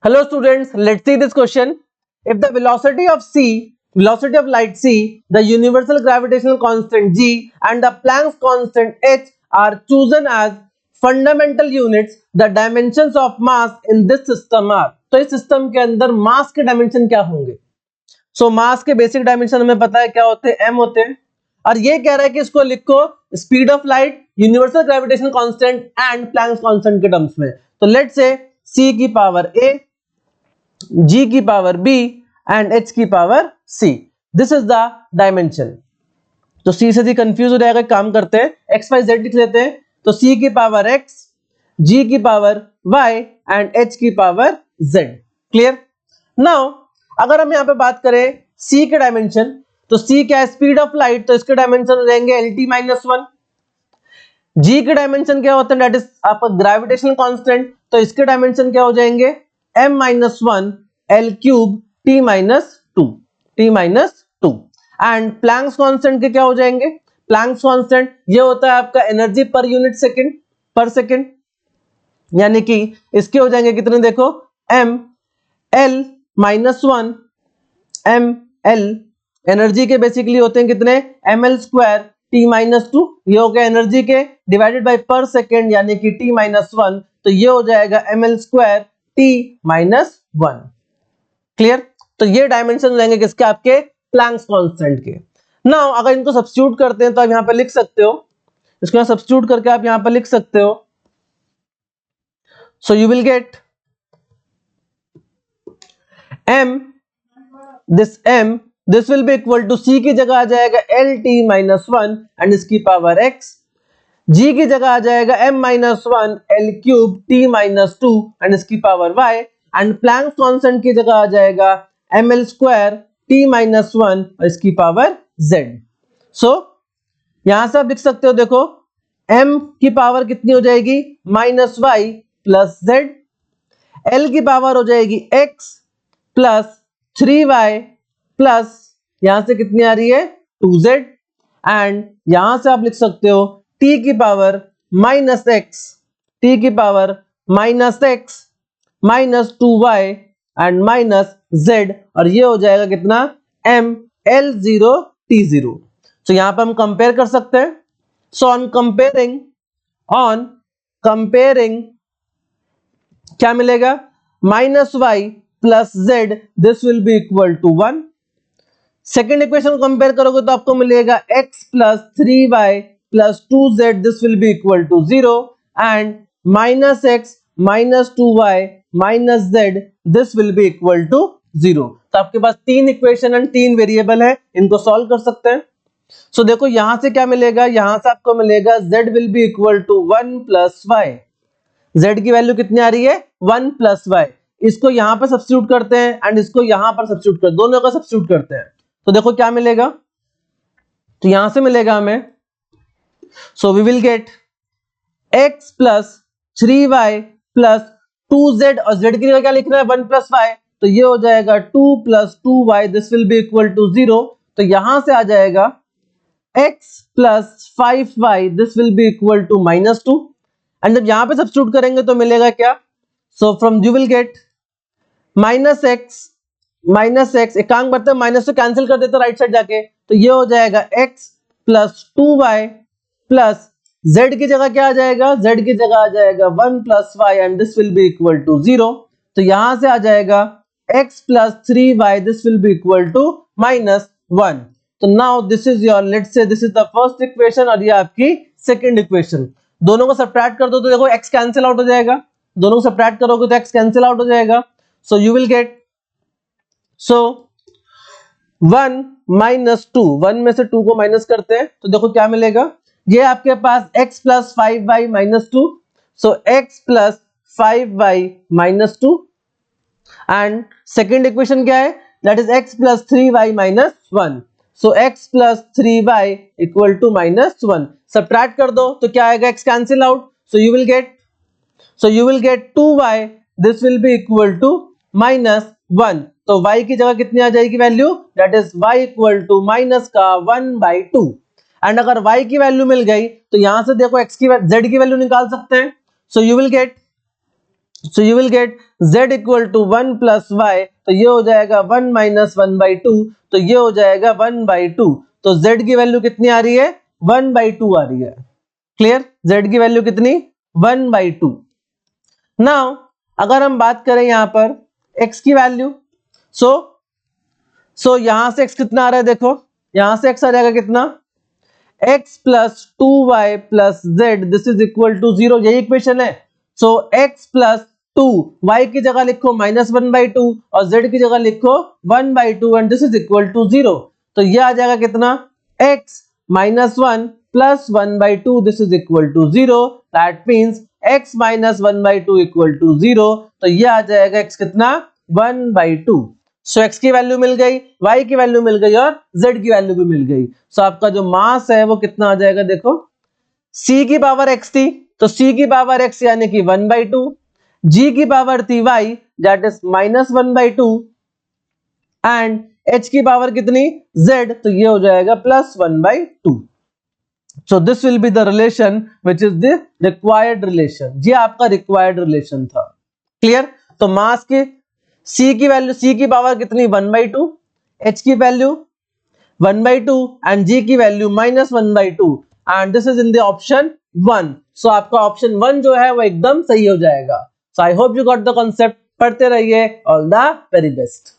Hello students, let's see this question. If the velocity of light c, the universal gravitational constant g and the Planck's constant h are chosen as fundamental units, the dimensions of mass in this system are. तो इस system के अंदर मास के dimension क्या होंगे? मास के basic dimension हमें पता है क्या होते हैं, m होते हैं। और ये कह रहा है कि इसको लिखो speed of light, universal gravitational constant and Planck's constant के टर्म्स में। तो लेट्स से c की पावर a, g की पावर b एंड h की power c, this is the dimension. तो c से जी कंफ्यूज हो जाएगा, काम करते हैं x y z लिख लेते हैं। तो c की पावर x, g की पावर y एंड h की पावर z। क्लियर? नाउ अगर हम यहाँ पे बात करें c के डायमेंशन, तो c क्या है? स्पीड ऑफ लाइट, तो इसके डायमेंशन हो जाएंगे lt-1। g के डायमेंशन क्या होते हैं? दैट इज आपका ग्रेविटेशनल कांस्टेंट, तो इसके डायमेंशन क्या हो जाएंगे? m-1 l³ t-2 and Planck's constant के क्या हो जाएंगे? प्लैंक्स कांस्टेंट ये होता है आपका एनर्जी पर यूनिट सेकंड पर सेकंड, यानी कि इसके हो जाएंगे कितने? देखो m-l-1 ml, एनर्जी के बेसिकली होते हैं कितने? ml² t-2, ये हो गया एनर्जी के डिवाइडेड बाय पर सेकंड यानी कि t-1, तो ये हो जाएगा ml² t-1। क्लियर? तो ये डायमेंशन रहेंगे किसके? आपके प्लैंक्स कांस्टेंट के। नाउ अगर इनको सब्स्टिट्यूट करते हैं तो आप यहां पे लिख सकते हो, इसको यहां सब्स्टिट्यूट करके आप यहां पे लिख सकते हो। So you will get this will be equal to c की जगह आ जाएगा lt-1 एंड इसकी पावर x, g की जगह आ जाएगा m-1 l³ t-2 एंड इसकी power y, and Planck's constant की जगह आ जाएगा ml² t-1 और इसकी पावर z। सो यहां से आप लिख सकते हो, देखो m की पावर कितनी हो जाएगी? -y प्लस z, l की पावर हो जाएगी x प्लस 3y प्लस यहां से कितनी आ रही है? 2z, एंड यहां से आप लिख सकते हो t की power -x minus 2y and minus z, और ये हो जाएगा कितना? m l0t0। तो यहां पर हम कंपेयर कर सकते हैं। सो ऑन कंपेयरिंग क्या मिलेगा? -y plus z, this will be equal to 1। Second equation को कंपेयर करोगे तो आपको मिलेगा x plus 3y plus 2z, this will be equal to 0, and -x minus 2y minus z, this will be equal to 0। तो आपके पास तीन equation and तीन variable है, इनको सॉल्व कर सकते हैं। सो देखो यहां से क्या मिलेगा? यहां से आपको मिलेगा z will be equal to 1 plus y, z की वैल्यू कितनी आ रही है? 1 प्लस y। इसको यहां पर सब्स्टिट्यूट करते हैं एंड इसको यहां पर सब्स्टिट्यूट करते हैं, दोनों का सब्स्टिट्यूट करते हैं, तो देखो क्या मिलेगा? तो यहां से मिलेगा हमें, so we will get x plus 3y plus 2z, और z की जगह क्या लिखना है? 1 प्लस y, तो ये हो जाएगा 2 plus 2y, this will be equal to 0। तो यहां से आ जाएगा x plus 5y, this will be equal to -2, and जब यहां पे सब्स्टिट्यूट करेंगे तो मिलेगा क्या? So from you will get -x, एक काम करते हैं माइनस से कैंसिल कर देते हैं राइट साइड जाके, तो ये हो जाएगा x plus 2y plus z की जगह क्या आ जाएगा? z की जगह आ जाएगा 1 plus y and this will be equal to 0। तो यहां से आ जाएगा x plus 3y, this will be equal to -1। तो now this is your, let's say this is the first equation और ये आपकी सेकंड इक्वेशन। दोनों को सब्ट्रैक्ट कर दो तो देखो x कैंसिल आउट हो जाएगा, दोनों को सब्ट्रैक्ट करोगे तो x कैंसिल आउट हो जाएगा। सो you will get, so 1 minus 2, 1 में से 2 को माइनस करते हैं तो देखो क्या मिलेगा? ये आपके पास x plus 5y minus 2, so x plus 5y minus 2, and second equation क्या है? That is x plus 3y minus 1, so x plus 3y equal to -1। Subtract कर दो तो क्या आएगा? x cancel out, so you will get 2y, this will be equal to -1। तो y की जगह कितनी आ जाएगी वैल्यू? That is y equal to minus का 1/2, एंड अगर y की वैल्यू मिल गई तो यहां से देखो z की वैल्यू निकाल सकते हैं। So you will get so you will get z equal to 1 plus y, तो ये हो जाएगा 1 माइनस 1/2, तो ये हो जाएगा 1/2। तो z की वैल्यू कितनी आ रही है? 1/2 आ रही है। क्लियर? z की वैल्यू कितनी? 1/2। नाउ अगर हम बात करें यहां पर x की वैल्यू, सो यहां से x कितना आ रहा है? देखो यहां से x आ जाएगा कितना? x plus 2y plus z, this is equal to 0, यही इक्वेशन है। सो x प्लस 2, y की जगह लिखो -1/2 और z की जगह लिखो 1/2 and this is equal to 0। तो ये आ जाएगा कितना? x minus 1 plus 1/2, this is equal to 0, that means x minus 1/2 equal to 0। तो ये आ जाएगा x कितना? 1/2। सो x की वैल्यू मिल गई, y की वैल्यू मिल गई और z की वैल्यू भी मिल गई। सो आपका जो मास है वो कितना आ जाएगा? देखो c की पावर x थी, तो c की पावर x यानी कि 1/2, g की पावर थी y that is -1/2 and h की पावर कितनी? z, तो ये हो जाएगा +1/2। So this will be the relation which is the required relation. ये आपका रिक्वायर्ड रिलेशन था। क्लियर? तो मास की c की वैल्यू, c की पावर कितनी? 1/2, h की वैल्यू 1/2 एंड g की value -1/2 and this is in the option 1। सो आपका ऑप्शन 1 जो है वो एकदम सही हो जाएगा। So I hope you got the concept. पढ़ते रहिए। All the very best.